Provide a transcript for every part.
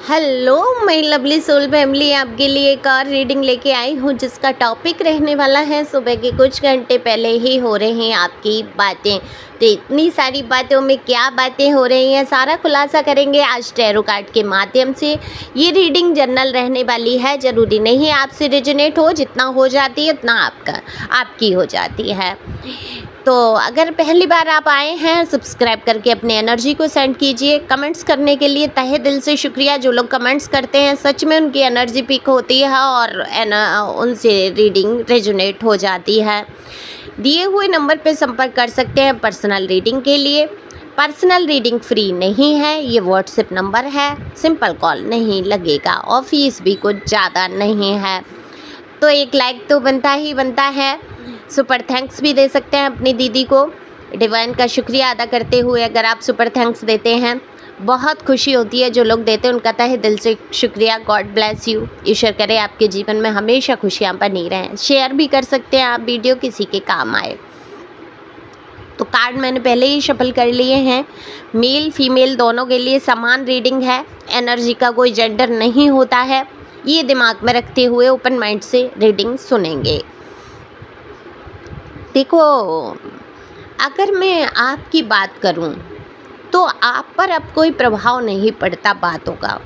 Hello my lovely soul family, आपके लिए एक और रीडिंग लेके आई हूँ जिसका टॉपिक रहने वाला है सुबह के कुछ घंटे पहले ही हो रही हैं आपकी बातें। तो इतनी सारी बातों में क्या बातें हो रही हैं सारा खुलासा करेंगे आज टैरो कार्ड के माध्यम से। ये रीडिंग जनरल रहने वाली है, ज़रूरी नहीं आपसे रेजोनेट हो, जितना हो जाती है उतना आपकी हो जाती है। तो अगर पहली बार आप आए हैं सब्सक्राइब करके अपनी एनर्जी को सेंड कीजिए। कमेंट्स करने के लिए तहे दिल से शुक्रिया। जो लोग कमेंट्स करते हैं सच में उनकी एनर्जी पिक होती है और उनसे रीडिंग रेजोनेट हो जाती है। दिए हुए नंबर पे संपर्क कर सकते हैं पर्सनल रीडिंग के लिए। पर्सनल रीडिंग फ्री नहीं है, ये व्हाट्सएप नंबर है, सिंपल कॉल नहीं लगेगा और फीस भी कुछ ज़्यादा नहीं है। तो एक लाइक तो बनता ही बनता है। सुपर थैंक्स भी दे सकते हैं अपनी दीदी को। डिवाइन का शुक्रिया अदा करते हुए अगर आप सुपर थैंक्स देते हैं बहुत खुशी होती है। जो लोग देते हैं उनका तहे दिल से शुक्रिया। God bless you. ईश्वर करे आपके जीवन में हमेशा खुशियाँ बनी रहें। शेयर भी कर सकते हैं आप, वीडियो किसी के काम आए। तो कार्ड मैंने पहले ही शफल कर लिए हैं। मेल फीमेल दोनों के लिए समान रीडिंग है। एनर्जी का कोई जेंडर नहीं होता है, ये दिमाग में रखते हुए ओपन माइंड से रीडिंग सुनेंगे। देखो, अगर मैं आपकी बात करूं तो आप पर अब कोई प्रभाव नहीं पड़ता बातों का।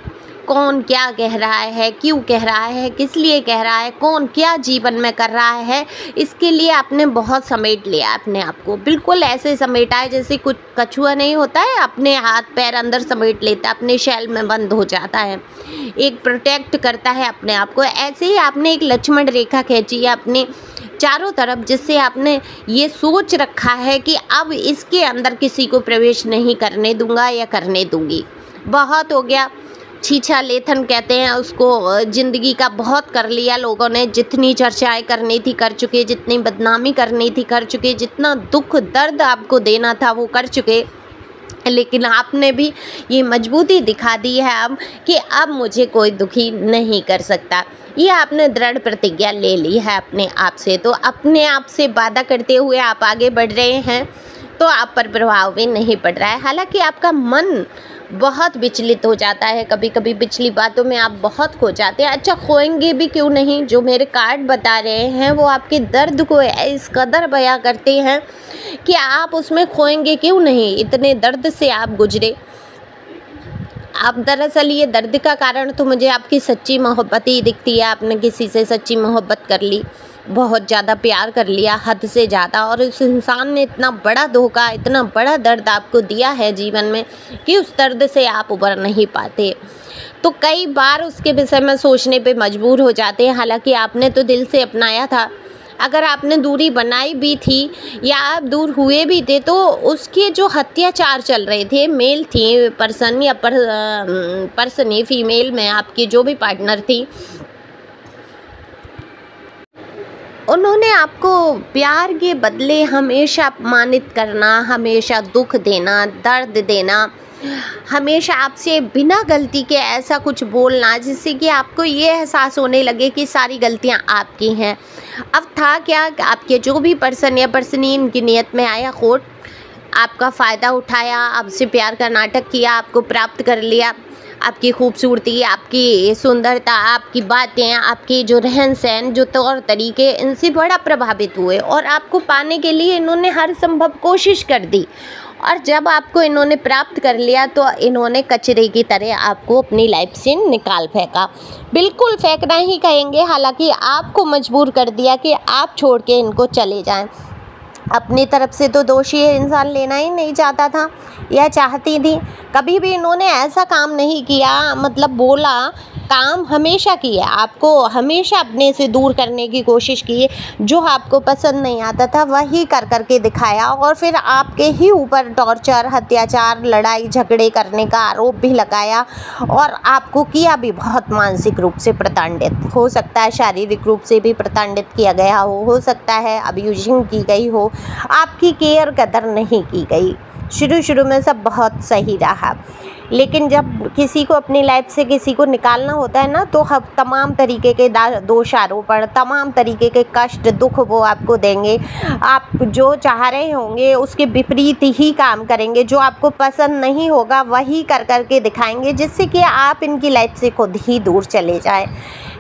कौन क्या कह रहा है, क्यों कह रहा है, किस लिए कह रहा है, कौन क्या जीवन में कर रहा है, इसके लिए आपने बहुत समेट लिया अपने आप को। बिल्कुल ऐसे समेटा है जैसे कुछ कछुआ नहीं होता है, अपने हाथ पैर अंदर समेट लेता है, अपने शैल में बंद हो जाता है, एक प्रोटेक्ट करता है अपने आप को। ऐसे ही आपने एक लक्ष्मण रेखा खींची है अपने चारों तरफ, जिससे आपने ये सोच रखा है कि अब इसके अंदर किसी को प्रवेश नहीं करने दूंगा या करने दूंगी। बहुत हो गया, छीछा लेथन कहते हैं उसको, ज़िंदगी का बहुत कर लिया लोगों ने। जितनी चर्चाएं करनी थी कर चुके, जितनी बदनामी करनी थी कर चुके, जितना दुख दर्द आपको देना था वो कर चुके। लेकिन आपने भी ये मजबूती दिखा दी है अब कि अब मुझे कोई दुखी नहीं कर सकता। ये आपने दृढ़ प्रतिज्ञा ले ली है अपने आप से। तो अपने आप से वादा करते हुए आप आगे बढ़ रहे हैं, तो आप पर प्रभाव भी नहीं पड़ रहा है। हालांकि आपका मन बहुत विचलित हो जाता है, कभी कभी पिछली बातों में आप बहुत खो जाते हैं। अच्छा, खोएंगे भी क्यों नहीं, जो मेरे कार्ड बता रहे हैं वो आपके दर्द को इस कदर बयां करते हैं कि आप उसमें खोएंगे क्यों नहीं। इतने दर्द से आप गुजरे। आप दरअसल ये दर्द का कारण तो मुझे आपकी सच्ची मोहब्बत ही दिखती है। आपने किसी से सच्ची मोहब्बत कर ली, बहुत ज़्यादा प्यार कर लिया, हद से ज़्यादा, और उस इंसान ने इतना बड़ा धोखा, इतना बड़ा दर्द आपको दिया है जीवन में कि उस दर्द से आप उबर नहीं पाते। तो कई बार उसके विषय में सोचने पे मजबूर हो जाते हैं। हालांकि आपने तो दिल से अपनाया था। अगर आपने दूरी बनाई भी थी या आप दूर हुए भी थे तो उसके जो अत्याचार चल रहे थे, मेल थी पर्सन या पर्सन ही फीमेल में आपकी जो भी पार्टनर थी, उन्होंने आपको प्यार के बदले हमेशा अपमानित करना, हमेशा दुख देना, दर्द देना, हमेशा आपसे बिना गलती के ऐसा कुछ बोलना जिससे कि आपको ये एहसास होने लगे कि सारी गलतियां आपकी हैं। अब था क्या, आपके जो भी पर्सन या पर्सनी इनकी नियत में आया खोट, आपका फ़ायदा उठाया, आपसे प्यार का नाटक किया, आपको प्राप्त कर लिया। आपकी खूबसूरती, आपकी सुंदरता, आपकी बातें, आपकी जो रहन सहन, जो तौर तरीके, इनसे बड़ा प्रभावित हुए और आपको पाने के लिए इन्होंने हर संभव कोशिश कर दी। और जब आपको इन्होंने प्राप्त कर लिया तो इन्होंने कचरे की तरह आपको अपनी लाइफ से निकाल फेंका। बिल्कुल फेंकना ही कहेंगे, हालांकि आपको मजबूर कर दिया कि आप छोड़ के इनको चले जाएं। अपनी तरफ से तो दोषी इंसान लेना ही नहीं चाहता था या चाहती थी। कभी भी इन्होंने ऐसा काम नहीं किया, मतलब बोला काम हमेशा किया, आपको हमेशा अपने से दूर करने की कोशिश की। जो आपको पसंद नहीं आता था वही कर करके दिखाया और फिर आपके ही ऊपर टॉर्चर, अत्याचार, लड़ाई झगड़े करने का आरोप भी लगाया और आपको किया भी बहुत मानसिक रूप से प्रताड़ित। हो सकता है शारीरिक रूप से भी प्रताड़ित किया गया हो सकता है अब्यूजिंग की गई हो, आपकी केयर कदर नहीं की गई। शुरू में सब बहुत सही रहा, लेकिन जब किसी को अपनी लाइफ से किसी को निकालना होता है ना, तो हम तमाम तरीके के दोष आरोपण, तमाम तरीके के कष्ट दुख वो आपको देंगे। आप जो चाह रहे होंगे उसके विपरीत ही काम करेंगे, जो आपको पसंद नहीं होगा वही कर करके दिखाएंगे, जिससे कि आप इनकी लाइफ से खुद ही दूर चले जाएं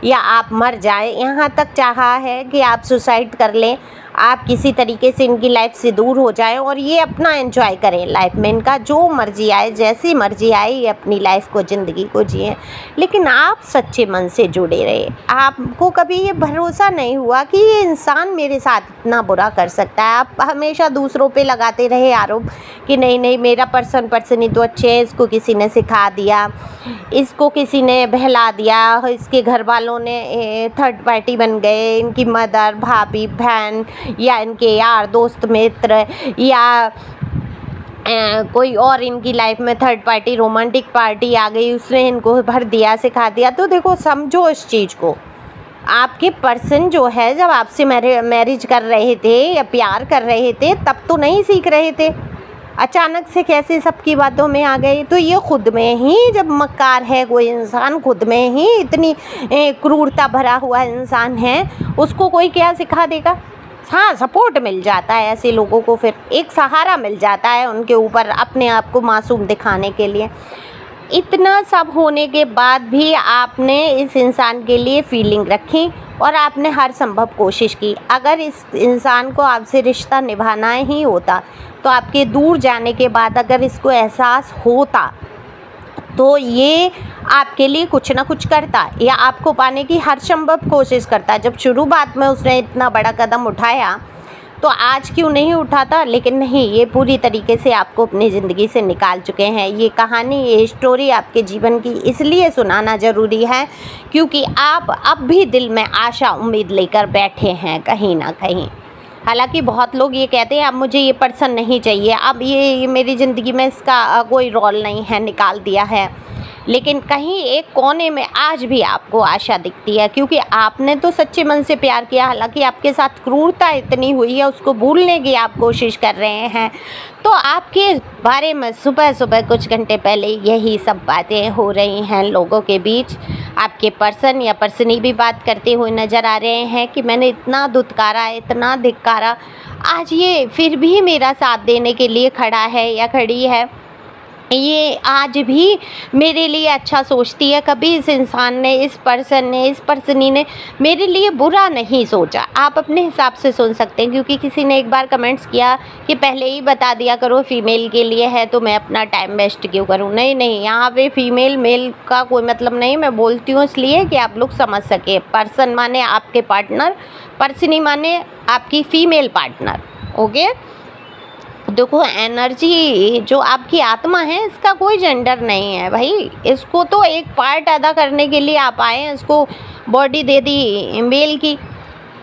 या आप मर जाएं। यहाँ तक चाहा है कि आप सुसाइड कर लें, आप किसी तरीके से इनकी लाइफ से दूर हो जाएं और ये अपना एंजॉय करें लाइफ में। इनका जो मर्जी आए, जैसी मर्जी आए, ये अपनी लाइफ को, ज़िंदगी को जिए, लेकिन आप सच्चे मन से जुड़े रहे। आपको कभी ये भरोसा नहीं हुआ कि ये इंसान मेरे साथ इतना बुरा कर सकता है। आप हमेशा दूसरों पे लगाते रहे आरोप कि नहीं नहीं मेरा पर्सन ही तो अच्छे है, इसको किसी ने सिखा दिया, इसको किसी ने बहला दिया, इसके घर वालों ने थर्ड पार्टी बन गए, इनकी मदर, भाभी, बहन या इनके यार दोस्त मित्र या कोई और इनकी लाइफ में थर्ड पार्टी, रोमांटिक पार्टी आ गई, उसने इनको भर दिया, सिखा दिया। तो देखो, समझो इस चीज़ को, आपके पर्सन जो है जब आपसे मैरिज कर रहे थे या प्यार कर रहे थे तब तो नहीं सीख रहे थे, अचानक से कैसे सबकी बातों में आ गए। तो ये खुद में ही जब मक्कार है कोई इंसान, खुद में ही इतनी क्रूरता भरा हुआ इंसान है, उसको कोई क्या सिखा देगा। हाँ, सपोर्ट मिल जाता है ऐसे लोगों को, फिर एक सहारा मिल जाता है उनके ऊपर अपने आप को मासूम दिखाने के लिए। इतना सब होने के बाद भी आपने इस इंसान के लिए फीलिंग रखी और आपने हर संभव कोशिश की। अगर इस इंसान को आपसे रिश्ता निभाना ही होता तो आपके दूर जाने के बाद अगर इसको एहसास होता तो ये आपके लिए कुछ ना कुछ करता या आपको पाने की हर संभव कोशिश करता। जब शुरुआत में उसने इतना बड़ा कदम उठाया तो आज क्यों नहीं उठाता, लेकिन नहीं, ये पूरी तरीके से आपको अपनी ज़िंदगी से निकाल चुके हैं। ये कहानी, ये स्टोरी आपके जीवन की इसलिए सुनाना ज़रूरी है क्योंकि आप अब भी दिल में आशा उम्मीद लेकर बैठे हैं कहीं ना कहीं। हालांकि बहुत लोग ये कहते हैं अब मुझे ये पर्सन नहीं चाहिए, अब ये मेरी ज़िंदगी में इसका कोई रोल नहीं है, निकाल दिया है, लेकिन कहीं एक कोने में आज भी आपको आशा दिखती है क्योंकि आपने तो सच्चे मन से प्यार किया। हालांकि आपके साथ क्रूरता इतनी हुई है, उसको भूलने की आप कोशिश कर रहे हैं। तो आपके बारे में सुबह सुबह कुछ घंटे पहले यही सब बातें हो रही हैं लोगों के बीच। आपके पर्सन या पर्सनी भी बात करते हुए नज़र आ रहे हैं कि मैंने इतना दुत्कारा, इतना धिक्कारा, आज ये फिर भी मेरा साथ देने के लिए खड़ा है या खड़ी है, ये आज भी मेरे लिए अच्छा सोचती है। कभी इस इंसान ने, इस पर्सन ने, इस पर्सनी ने मेरे लिए बुरा नहीं सोचा। आप अपने हिसाब से सुन सकते हैं क्योंकि किसी ने एक बार कमेंट्स किया कि पहले ही बता दिया करो फीमेल के लिए है तो मैं अपना टाइम वेस्ट क्यों करूं। नहीं नहीं, यहाँ पे फीमेल मेल का कोई मतलब नहीं, मैं बोलती हूँ इसलिए कि आप लोग समझ सके। पर्सन माने आपके पार्टनर, पर्सनी माने आपकी फीमेल पार्टनर। ओके, देखो, एनर्जी जो आपकी आत्मा है इसका कोई जेंडर नहीं है भाई। इसको तो एक पार्ट अदा करने के लिए आप आए हैं। इसको बॉडी दे दी मेल की,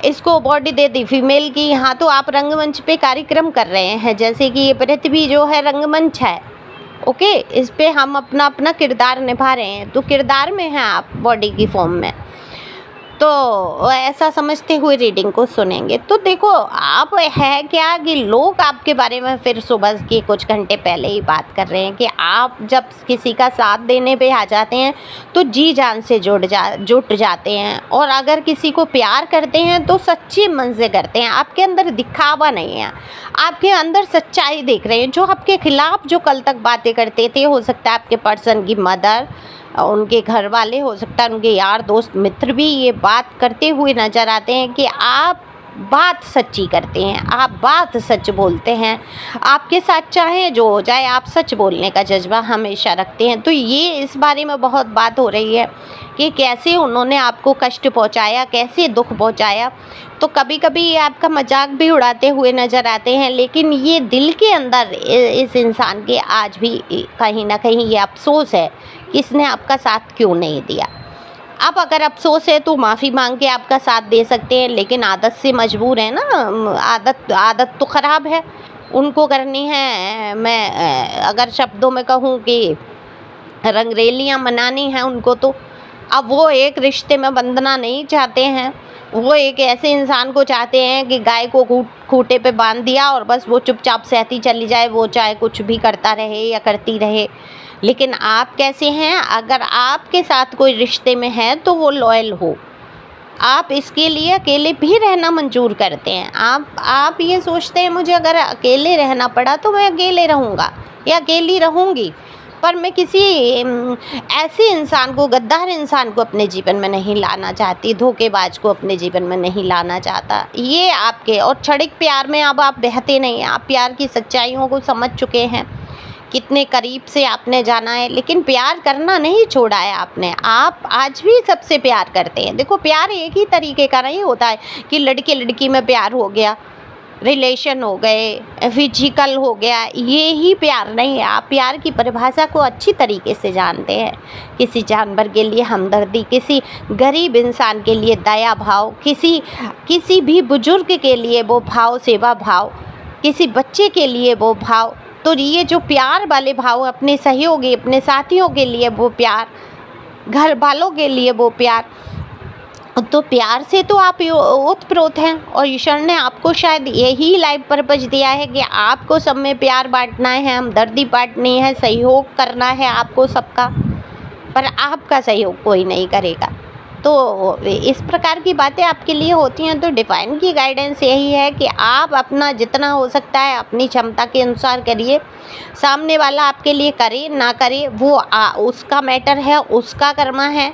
इसको बॉडी दे दी फीमेल की। यहाँ तो आप रंगमंच पे कार्यक्रम कर रहे हैं, जैसे कि ये पृथ्वी जो है रंगमंच है। ओके, इस पे हम अपना अपना किरदार निभा रहे हैं, तो किरदार में हैं आप बॉडी की फॉर्म में। तो ऐसा समझते हुए रीडिंग को सुनेंगे। तो देखो, आप है क्या कि लोग आपके बारे में फिर सुबह के कुछ घंटे पहले ही बात कर रहे हैं कि आप जब किसी का साथ देने पे आ जाते हैं तो जी जान से जुट जाते हैं, और अगर किसी को प्यार करते हैं तो सच्चे मन से करते हैं। आपके अंदर दिखावा नहीं है, आपके अंदर सच्चाई देख रहे हैं। जो आपके खिलाफ जो कल तक बातें करते थे, हो सकता है आपके पर्सन की मदर, उनके घर वाले, हो सकता है उनके यार दोस्त मित्र भी ये बात करते हुए नज़र आते हैं कि आप बात सच्ची करते हैं, आप बात सच बोलते हैं। आपके साथ चाहे जो हो जाए, आप सच बोलने का जज्बा हमेशा रखते हैं। तो ये इस बारे में बहुत बात हो रही है कि कैसे उन्होंने आपको कष्ट पहुंचाया, कैसे दुख पहुंचाया। तो कभी कभी ये आपका मजाक भी उड़ाते हुए नज़र आते हैं, लेकिन ये दिल के अंदर इस इंसान के आज भी कहीं ना कहीं ये अफसोस है कि इसने आपका साथ क्यों नहीं दिया। अब अगर अफसोस है तो माफ़ी मांग के आपका साथ दे सकते हैं, लेकिन आदत से मजबूर है ना। आदत तो ख़राब है, उनको करनी है। मैं अगर शब्दों में कहूँ कि रंगरेलियाँ मनानी हैं उनको, तो अब वो एक रिश्ते में बंधना नहीं चाहते हैं। वो एक ऐसे इंसान को चाहते हैं कि गाय को खूंटे पे बांध दिया और बस वो चुपचाप सहती चली जाए, वो चाहे कुछ भी करता रहे या करती रहे। लेकिन आप कैसे हैं, अगर आपके साथ कोई रिश्ते में है तो वो लॉयल हो। आप इसके लिए अकेले भी रहना मंजूर करते हैं। आप ये सोचते हैं मुझे अगर अकेले रहना पड़ा तो मैं अकेले रहूँगा या अकेली रहूँगी, पर मैं किसी ऐसे इंसान को, गद्दार इंसान को अपने जीवन में नहीं लाना चाहती, धोखेबाज को अपने जीवन में नहीं लाना चाहता। ये आपके और क्षणिक प्यार में अब आप बहते नहीं हैं। आप प्यार की सच्चाइयों को समझ चुके हैं, कितने करीब से आपने जाना है, लेकिन प्यार करना नहीं छोड़ा है आपने। आप आज भी सबसे प्यार करते हैं। देखो, प्यार एक ही तरीके का नहीं होता है कि लड़के लड़की में प्यार हो गया, रिलेशन हो गए, फिजिकल हो गया, ये ही प्यार नहीं है। आप प्यार की परिभाषा को अच्छी तरीके से जानते हैं। किसी जानवर के लिए हमदर्दी, किसी गरीब इंसान के लिए दया भाव, किसी भी बुजुर्ग के लिए वो भाव, सेवा भाव, किसी बच्चे के लिए वो भाव। तो ये जो प्यार वाले भाव, अपने सहयोगी, अपने साथियों के लिए वो प्यार, घर वालों के लिए वो प्यार, तो प्यार से तो आप ओतप्रोत हैं। और ईश्वर ने आपको शायद यही लाइफ पर्पज दिया है कि आपको सब में प्यार बांटना है, हमदर्दी बांटनी है, सहयोग करना है आपको सबका, पर आपका सहयोग कोई नहीं करेगा। तो इस प्रकार की बातें आपके लिए होती हैं। तो डिवाइन की गाइडेंस यही है कि आप अपना जितना हो सकता है अपनी क्षमता के अनुसार करिए। सामने वाला आपके लिए करे ना करे वो उसका मैटर है, उसका कर्मा है।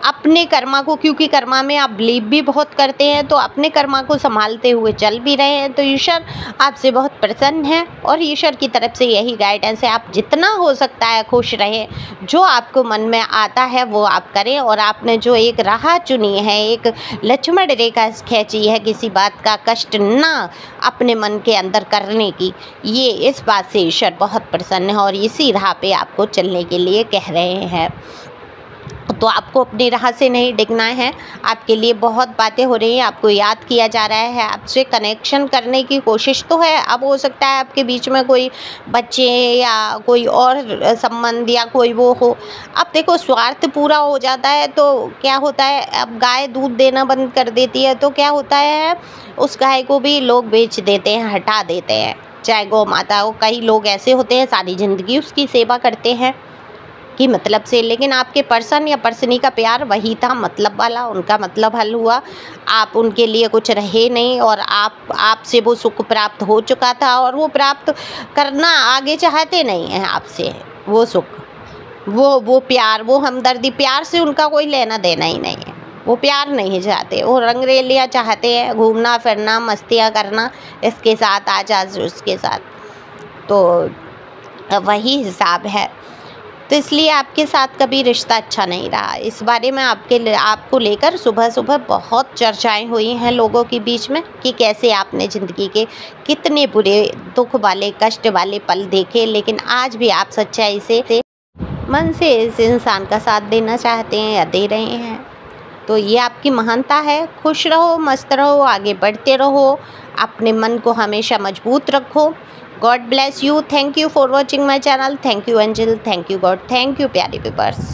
अपने कर्मा को, क्योंकि कर्मा में आप बिलीव भी बहुत करते हैं, तो अपने कर्मा को संभालते हुए चल भी रहे हैं। तो ईश्वर आपसे बहुत प्रसन्न है और ईश्वर की तरफ से यही गाइडेंस है, आप जितना हो सकता है खुश रहें, जो आपको मन में आता है वो आप करें। और आपने जो एक राह चुनी है, एक लक्ष्मण रेखा खींची है किसी बात का कष्ट ना अपने मन के अंदर करने की, ये इस बात से ईश्वर बहुत प्रसन्न है और इसी राह पे आपको चलने के लिए कह रहे हैं। तो आपको अपनी राह से नहीं डिगना है। आपके लिए बहुत बातें हो रही हैं, आपको याद किया जा रहा है, आपसे कनेक्शन करने की कोशिश तो है। अब हो सकता है आपके बीच में कोई बच्चे या कोई और संबंध या कोई वो हो। अब देखो, स्वार्थ पूरा हो जाता है तो क्या होता है, अब गाय दूध देना बंद कर देती है तो क्या होता है, उस गाय को भी लोग बेच देते हैं, हटा देते हैं। चाहे गौ माता हो, कई लोग ऐसे होते हैं सारी ज़िंदगी उसकी सेवा करते हैं कि मतलब से, लेकिन आपके पर्सन या पर्सनी का प्यार वही था मतलब वाला, उनका मतलब हल हुआ, आप उनके लिए कुछ रहे नहीं और आपसे वो सुख प्राप्त हो चुका था और वो प्राप्त करना आगे चाहते नहीं हैं आपसे। वो सुख, वो प्यार, वो हमदर्दी, प्यार से उनका कोई लेना देना ही नहीं है। वो प्यार नहीं चाहते, वो रंगरेलियाँ चाहते हैं, घूमना फिरना, मस्तियाँ करना, इसके साथ आज उसके साथ। तो वही हिसाब है। तो इसलिए आपके साथ कभी रिश्ता अच्छा नहीं रहा। इस बारे में आपको लेकर सुबह सुबह बहुत चर्चाएं हुई हैं लोगों के बीच में कि कैसे आपने ज़िंदगी के कितने बुरे, दुख वाले, कष्ट वाले पल देखे, लेकिन आज भी आप सच्चाई से मन से इस इंसान का साथ देना चाहते हैं या दे रहे हैं। तो ये आपकी महानता है। खुश रहो, मस्त रहो, आगे बढ़ते रहो, अपने मन को हमेशा मजबूत रखो। God bless you. Thank you for watching my channel. Thank you Angel. Thank you God. Thank you प्यारे व्यूअर्स।